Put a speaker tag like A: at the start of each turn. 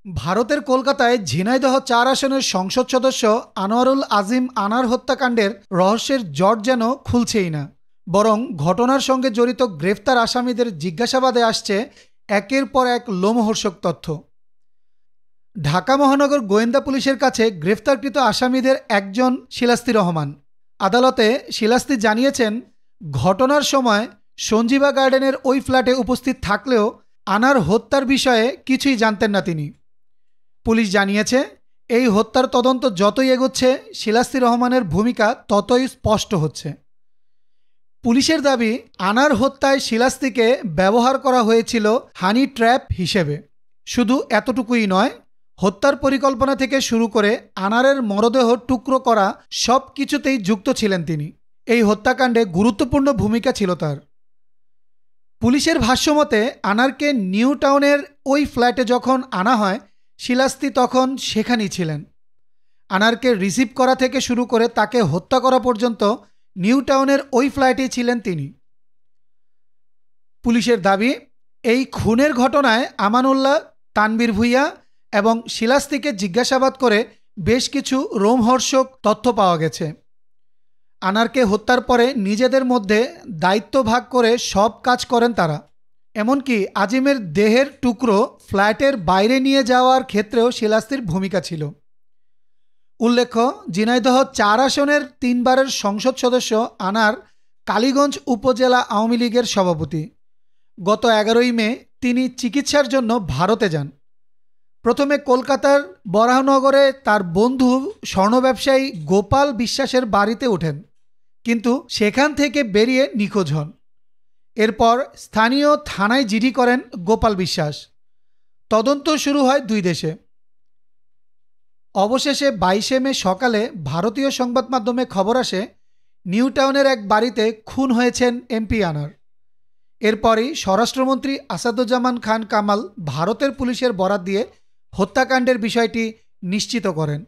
A: ভারতের কলকাতায় ঝিনাইদহ ৪ আসনের সংসদ সদস্য আনোয়ারুল আজিম আনার হত্যাকাণ্ডের রহস্যের জট যেন খুলছেই না, বরং ঘটনার সঙ্গে জড়িত গ্রেফতার আসামিদের জিজ্ঞাসাবাদে আসছে একের পর এক লোমহর্ষক তথ্য। ঢাকা মহানগর গোয়েন্দা পুলিশের কাছে গ্রেফতারকৃত আসামিদের একজন শিলাস্তি রহমান। আদালতে শিলাস্তি জানিয়েছেন, ঘটনার সময় সঞ্জীবা গার্ডেনের ওই ফ্ল্যাটে উপস্থিত থাকলেও আনার হত্যার বিষয়ে কিছুই জানতেন না তিনি। পুলিশ জানিয়েছে, এই হত্যার তদন্ত যতই এগোচ্ছে শিলাস্তি রহমানের ভূমিকা ততই স্পষ্ট হচ্ছে। পুলিশের দাবি, আনার হত্যায় শিলাস্তিকে ব্যবহার করা হয়েছিল হানি ট্র্যাপ হিসেবে। শুধু এতটুকুই নয়, হত্যার পরিকল্পনা থেকে শুরু করে আনারের মরদেহ টুকরো করা সব কিছুতেই যুক্ত ছিলেন তিনি। এই হত্যাকাণ্ডে গুরুত্বপূর্ণ ভূমিকা ছিল তার। পুলিশের ভাষ্যমতে, আনারকে নিউ টাউনের ওই ফ্ল্যাটে যখন আনা হয়, শিলাস্তি তখন সেখানেই ছিলেন। আনারকে রিসিভ করা থেকে শুরু করে তাকে হত্যা করা পর্যন্ত নিউ টাউনের ওই ফ্ল্যাটেই ছিলেন তিনি। পুলিশের দাবি, এই খুনের ঘটনায় আমানুল্লাহ, তানবীর ভূঁইয়া এবং শিলাস্তিকে জিজ্ঞাসাবাদ করে বেশ কিছু রোমহর্ষক তথ্য পাওয়া গেছে। আনারকে হত্যার পরে নিজেদের মধ্যে দায়িত্ব ভাগ করে সব কাজ করেন তারা। এমনকি আজিমের দেহের টুকরো ফ্ল্যাটের বাইরে নিয়ে যাওয়ার ক্ষেত্রেও শিলাস্তির ভূমিকা ছিল। উল্লেখ্য, ঝিনাইদহ ৪ আসনের ৩ বারের সংসদ সদস্য আনার কালীগঞ্জ উপজেলা আওয়ামী লীগের সভাপতি। গত ১১ই মে তিনি চিকিৎসার জন্য ভারতে যান। প্রথমে কলকাতার বরাহনগরে তার বন্ধু স্বর্ণ ব্যবসায়ী গোপাল বিশ্বাসের বাড়িতে ওঠেন, কিন্তু সেখান থেকে বেরিয়ে নিখোঁজ হন। এরপর স্থানীয় থানায় জিডি করেন গোপাল বিশ্বাস। তদন্ত শুরু হয় দুই দেশে। অবশেষে ২২শে মে সকালে ভারতীয় সংবাদ মাধ্যমে খবর আসে, নিউ টাউনের এক বাড়িতে খুন হয়েছেন এমপি আনার। এরপরই স্বরাষ্ট্রমন্ত্রী আসাদুজ্জামান খান কামাল ভারতের পুলিশের বরাত দিয়ে হত্যাকাণ্ডের বিষয়টি নিশ্চিত করেন।